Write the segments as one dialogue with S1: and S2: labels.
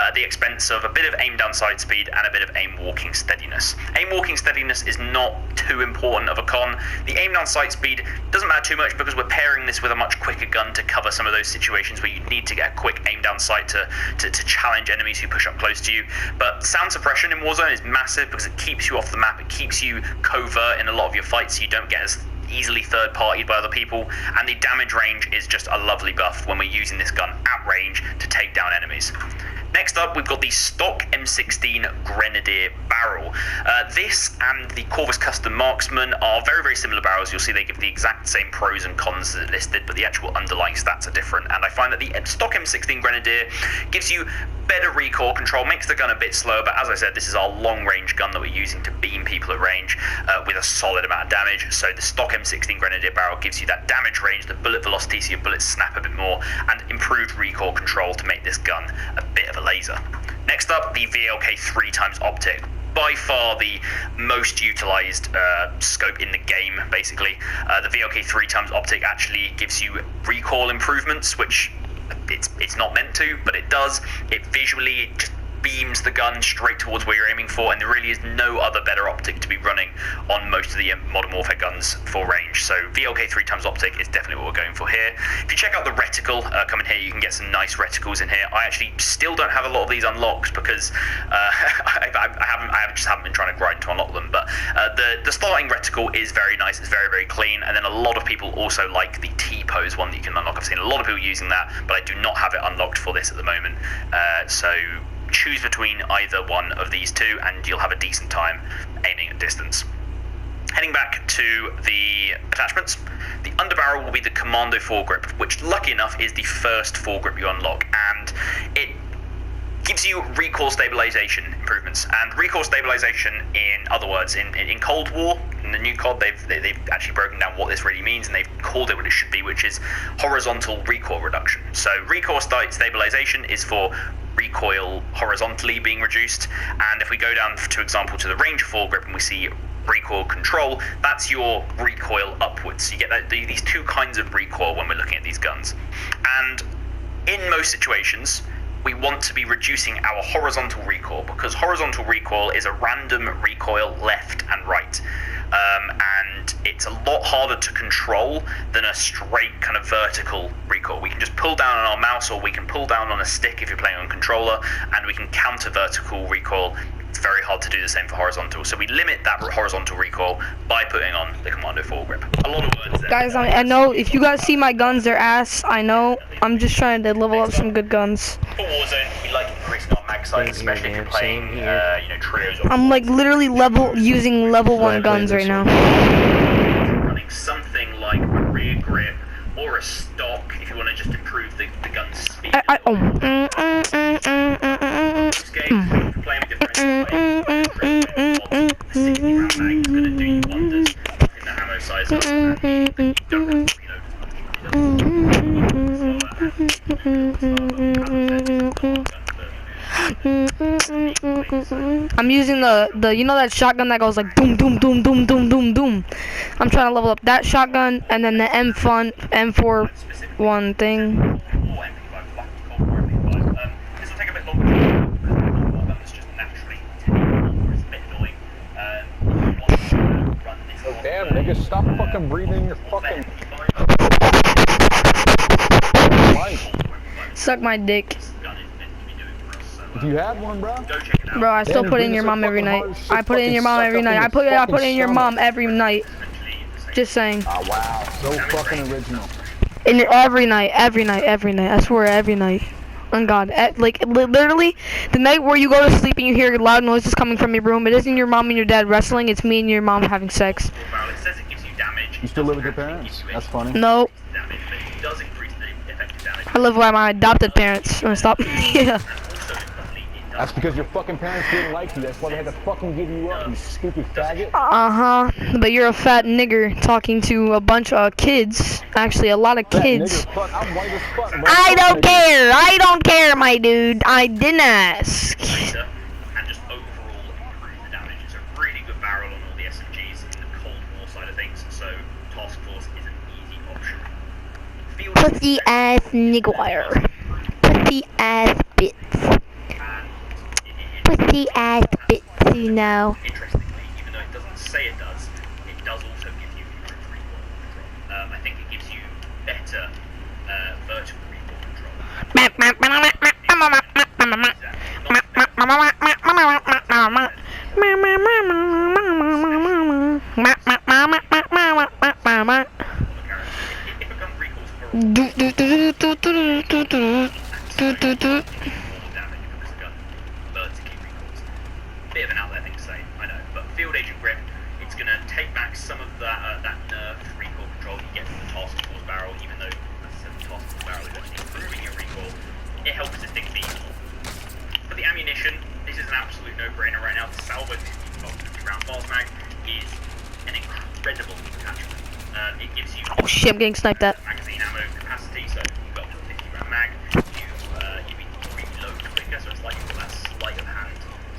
S1: at the expense of a bit of aim down sight speed and a bit of aim walking steadiness. Aim walking steadiness is not too important of a con. The aim down sight speed doesn't matter too much because we're pairing this with a much quicker gun to cover some of those situations where you need to get a quick aim down sight to challenge enemies who push up close to you. But sound suppression in Warzone is massive because it keeps you off the map, it keeps you covert in a lot of your fights so you don't get as easily third-partied by other people, and the damage range is just a lovely buff when we're using this gun at range to take down enemies. Next up, we've got the stock M16 Grenadier Barrel. This and the Corvus Custom Marksman are very, very similar barrels. You'll see they give the exact same pros and cons as listed, but the actual underlying stats are different. And I find that the stock M16 Grenadier gives you better recoil control, makes the gun a bit slower, but as I said, this is our long-range gun that we're using to beam people at range with a solid amount of damage. So the stock M16 Grenadier Barrel gives you that damage range, the bullet velocity, so your bullets snap a bit more, and improved recoil control to make this gun a bit of a laser. Next up, the VLK 3x optic. By far the most utilized scope in the game, basically. The VLK 3x optic actually gives you recoil improvements, which it's not meant to, but it does. It visually just beams the gun straight towards where you're aiming for, and there really is no other better optic to be running on most of the Modern Warfare guns for range. So VLK 3x optic is definitely what we're going for here. If you check out the reticle coming here, you can get some nice reticles in here. I actually still don't have a lot of these unlocked because I just haven't been trying to grind to unlock them, but the starting reticle is very nice, it's very, very clean, and then a lot of people also like the T-pose one that you can unlock. I've seen a lot of people using that, but I do not have it unlocked for this at the moment, so choose between either one of these two and you'll have a decent time aiming at distance. Heading back to the attachments, the underbarrel will be the Commando foregrip, which lucky enough is the first foregrip you unlock, and it gives you recoil stabilization improvements. And recoil stabilization, in other words, in Cold War, in the new COD, they've actually broken down what this really means, and they've called it what it should be, which is horizontal recoil reduction. So recoil stabilization is for recoil horizontally being reduced, and if we go down to example to the Ranger foregrip and we see recoil control, that's your recoil upwards. So you get these two kinds of recoil when we're looking at these guns, and in most situations we want to be reducing our horizontal recoil, because horizontal recoil is a random recoil left and right, and it's a lot harder to control than a straight kind of vertical recoil. We can just pull down on our mouse, or we can pull down on a stick if you're playing on controller, and we can counter vertical recoil. It's very hard to do the same for horizontal, so we limit that horizontal recoil by putting on the Commando foregrip. A lot of words there.
S2: Guys, I know if you guys see my guns, they're ass. I know. I'm just trying to level up some good guns.
S1: For Warzone, we like increasing our mag size, especially if you're playing, trios.
S2: I'm like literally using level 1 guns right now.
S1: Running something like a rear grip or a stock if you want to just improve the gun's speed. This game, playing with different 60 round mag is going to do you wonders in the ammo size up, and you don't have to
S2: I'm using the you know that shotgun that goes like boom doom doom doom doom doom doom. I'm trying to level up that shotgun and then the M4 one thing.
S1: This will take a bit longer because guns just naturally tend to be more. It's a bit annoying.
S3: Oh, damn, nigga, stop fucking breathing your fucking mic.
S2: Suck my dick.
S3: If you had one, bro.
S2: Bro, I still put it in your mom every night. I put it in your mom every night. I put it in your mom every night. Just saying.
S3: Oh wow, so fucking original.
S2: Every night. I swear, every night. On God, like literally, the night where you go to sleep and you hear loud noises coming from your room, it isn't your mom and your dad wrestling. It's me and your mom having sex.
S3: You still live with your parents? That's funny.
S2: No. I live with my adopted parents. Stop. Yeah.
S3: That's because your fucking parents didn't like you. That's why they had to fucking give you up, you stupid faggot.
S2: But you're a fat nigger talking to a bunch of kids. Actually, a lot of kids.
S3: Fuck, I'm white as fuck, bro.
S2: I don't care, my dude. I didn't ask.
S1: And just overall improve the damage. It's a really good barrel on all the SMGs in the Cold War side of things, so Task Force is an easy option.
S2: Pussy ass nigger. Pussy ass bitch.
S1: And
S2: pretty ass bitch, now.
S1: Interestingly, even though it doesn't say it does also give you improved recoil control. I think it gives you better vertical recoil control. If a gun recoils bit of an out there thing to say, I know, but Field Agent Grip, it's going to take back some of that nerfed recoil control you get from the Task Force barrel, even though, as I said, the Task Force barrel is actually improving your recoil. It helps to stick beat. For the ammunition, this is an absolute no-brainer right now. The Salvo 50 round fast mag is an incredible attachment. It gives you
S2: Oh shit, I'm getting sniped at.
S1: magazine ammo capacity, so you've got a 50 round mag. You reload quicker, so it's like you've got that sleight of hand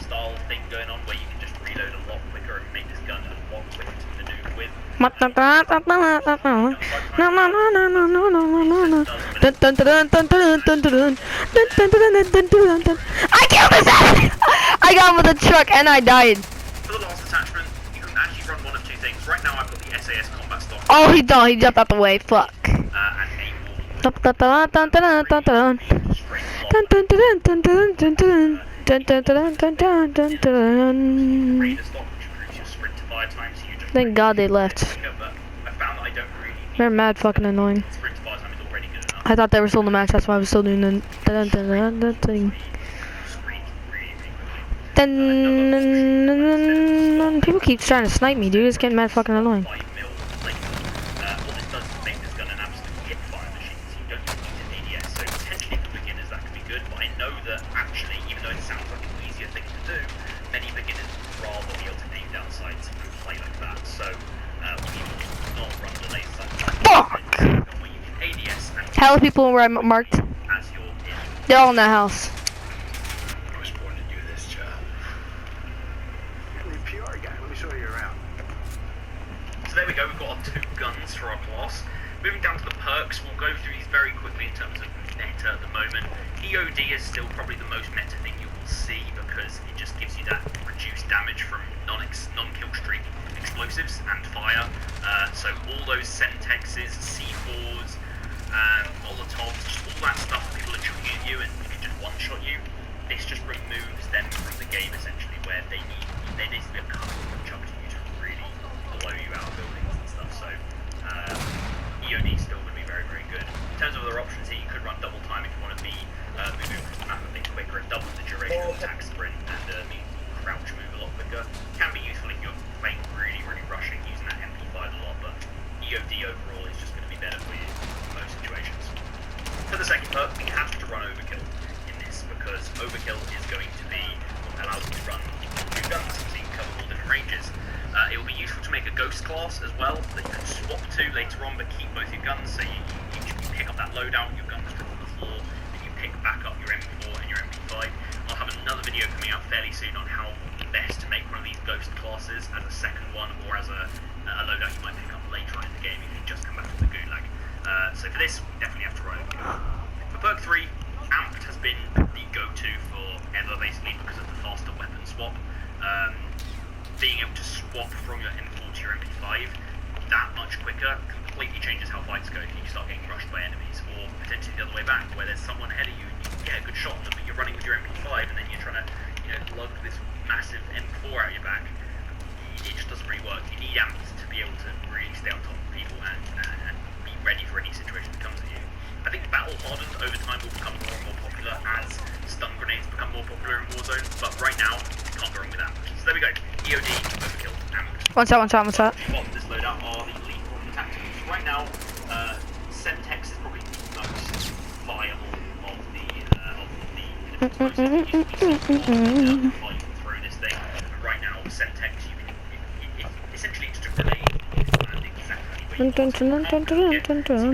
S1: style thing going on where you can just reload a lot quicker and make this gun a lot quicker to maneuver with.
S2: I killed this ass! I got him with a truck and I died.
S1: For the last attachment, you can actually run one of two things. Right now I've got the SAS combat stock.
S2: Oh, he jumped out the way. Fuck.
S1: And
S2: Thank God they left.
S1: but I found that I don't really need
S2: They're mad fucking annoying.
S1: sprint to fire time is already good enough.
S2: I thought they were still in the match, that's why I was still doing the thing.
S1: Sprint really quickly.
S2: People keep trying to snipe me, dude. It's getting mad fucking annoying.
S1: 5 mil. Like, what this does is make this gun an absolute hip fire machine. So you don't need an ADS. So potentially for beginners that could be good, but I know that actually, even though it sounds like an easier thing to do, many beginners would rather be able to aim down sights and play like that. So we will not run the laser sight.
S2: Fuck!
S1: Where you can ADS and
S2: Tell the people where I'm marked.
S1: as you're in.
S2: They're all in that house.
S4: I was born to do this job. You're a PR guy. Let me show you around.
S1: So there we go, we've got our 2 guns for our class. Moving down to the perks, we'll go through these very quickly in terms of meta at the moment. EOD is still probably the most meta thing you will see because it just gives you that reduced damage from non-kill streak explosives and fire. So all those Sentexes, C4s, Molotovs, just all that stuff that people are chucking at you and can just one-shot you. This just removes them from the game essentially, where they need to be a couple of chucks at you to really blow you out of buildings and stuff. So EOD is still going to be very, very good. In terms of other options here, you could run double time if you want to be moving across the map a bit quicker. It doubles the duration of attack sprint and means you can crouch move a lot quicker. Can be useful if you're playing really, really rushing using that MP5 a lot, but EOD overall is just going to be better for you in most situations. For the second perk, we have to run Overkill in this because Overkill is going to be what allows you to run 2 guns so you can cover all different ranges. It will be useful to make a ghost class as well that you can swap to later on but keep both your guns, so you pick up that loadout, your gun drop on the floor, and you pick back up your M4 and your MP5. I'll have another video coming out fairly soon on how best to make one of these ghost classes as a second one or as a loadout you might pick up later on in the game if you just come back from the gulag. So for this, we definitely have to run Overkill. For perk 3, Amped has been the go-to forever basically because of the faster weapon swap. Being able to swap from your M4 to your MP5 that much quicker completely changes how fights go if you start getting rushed by enemies, or potentially the other way back where there's someone ahead of you and you can get a good shot on them but you're running with your MP5 and then you're trying to lug this massive M4 out your back. It just doesn't really work. You need Amped to be able to really stay on top of people and be ready for any situation that comes at you. I think Battle Hardened over time will become more and more popular as stun grenades become more popular in Warzone, but right now, you can't go wrong with that. So there we go. EOD, Overkill, Amped.
S2: One shot.
S1: Of this loadout are the lethal tactics. Right now, Semtex is probably the most viable of the explosives. You can throw this thing. And right now, Semtex, it essentially just a grenade. Exactly where you want it. You can't do anything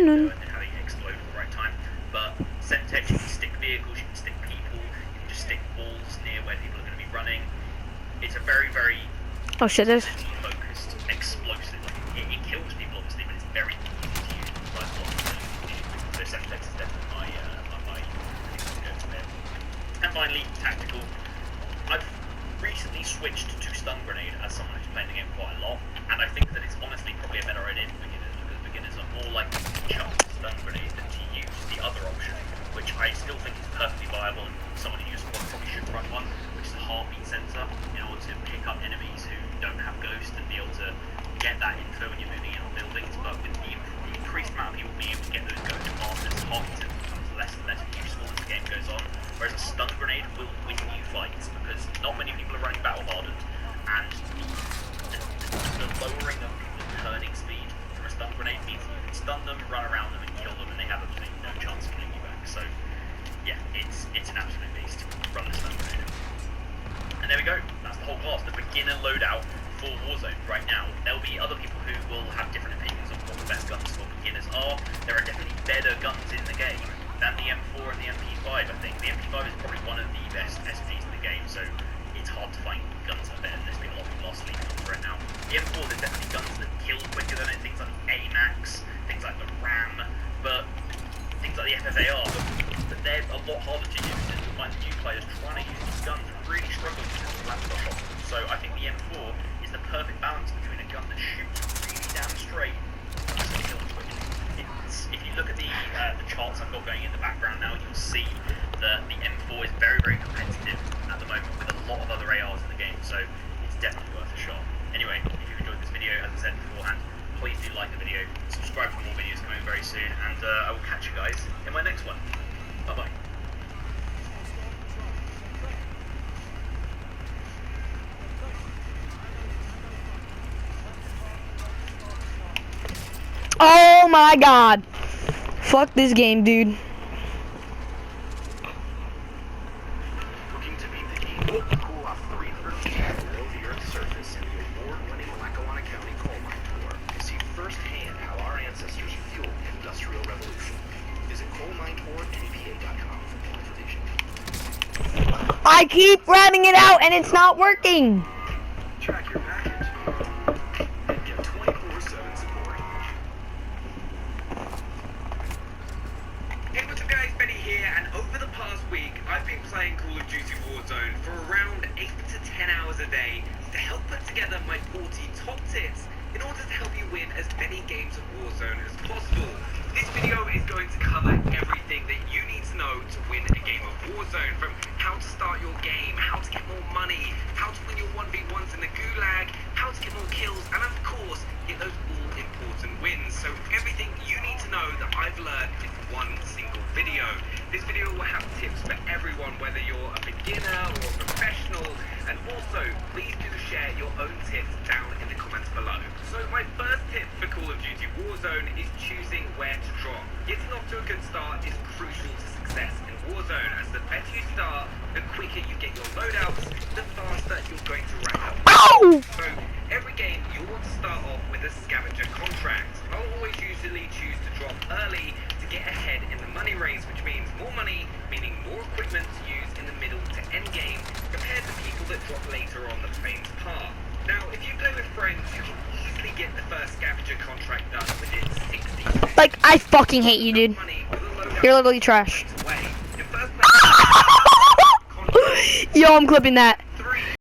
S1: and have it explode at the right time. But Semtex, you can stick vehicles, you can stick people, you can just stick walls near where people are going to be running. It's a very, very
S2: Oh shit, there's...
S1: focused explosive. It kills people obviously, but it's very easy to use. Like so Semtex is definitely my go-to there. And finally, tactical. I've recently switched to stun grenade as someone who's playing the game quite a lot, and I think that it's honestly probably a better idea for beginners, because beginners are more likely to chuck stun grenade than to use the other option, which I still think is perfectly viable, and someone in your squad probably should run one, which is a heartbeat sensor, in order to pick up enemies who don't have ghost and be able to get that info when you're moving in on buildings. But with the increased amount of people being able to get those ghost passes, heartbeat sensor becomes less and less useful as the game goes on, whereas a stun grenade will win you fights, because not many people are running battle hardened, and the lowering of people's turning speed from a stun grenade means you can stun them, run around them and kill them, and they have absolutely no chance of getting you back. So yeah, it's an absolute beast. Run the stun grenade. And there we go, that's the whole class, the beginner loadout for Warzone right now. There'll be other people who will have different opinions on what the best guns for beginners are. There are definitely better guns in the game than the M4 and the MP5, I think. The MP5 is probably one of the best SMGs in the game, so it's hard to find guns that are better. There's been a lot of people are sleeping on right now. The M4, there's definitely guns that kill quicker than it, things like the AMAX, things like the RAM, but things like the FFAR, but they're a lot harder to use, and you'll find new players trying to use these guns really struggling to land the shot. So I think the M4 is the perfect balance between a gun that shoots really damn straight and also kills quickly. If you look at the charts I've got going in the background now, you'll see that the M4 is very, very competitive at the moment with a lot of other ARs in the game, so it's definitely worth a shot. Anyway, if you enjoyed this video, as I said beforehand, please do like the video, subscribe for more videos coming very soon, and I will catch you guys in my next one. Bye-bye.
S2: Oh my god. Fuck this game, dude.
S4: Looking to beat the game, cool off 300 feet below the Earth's surface in the award-winning Lackawanna County coal mine tour to see firsthand how our ancestors fueled the Industrial Revolution. Visit coalminetour.npa.com for more information.
S2: I keep running it out and it's not working.
S4: Track your package and get 24/7 support.
S5: Hey, what's up guys, Benny here, and over the past week I've been playing Call of Duty Warzone for around 8 to 10 hours a day to help put together my 40 top tips in order to help you win as many games of Warzone as possible. This video is going to cover everything that you need to know to win a game of Warzone, from how to start your game, how to get more money, how to win your 1v1s in the gulag, how to get more kills, and of course get those all-important wins. So everything you need to know that I've learned in one single video. This video will have tips for everyone, whether you're a beginner or a professional, and also please do share your own tips down in the comments below. So my first tip for Call of Duty Warzone is choosing where to drop. Getting off to a good start is crucial to success in Warzone, as the better you start, the quicker you get your loadouts, the faster you're going to rack up.
S2: Ow!
S5: So every game you want to start off with a scavenger contract. I'll always usually choose to drop early to get ahead in the money race, which means more money, meaning more equipment to use in the middle to end game, compared to people that drop later on the famed path. Now, if you play with friends, you can easily get the first scavenger contract done within 60 seconds.
S2: Like, I fucking hate you, dude.
S5: Money with a loadout
S2: You're literally trash.
S5: away. In first place,
S2: Yo, I'm clipping that.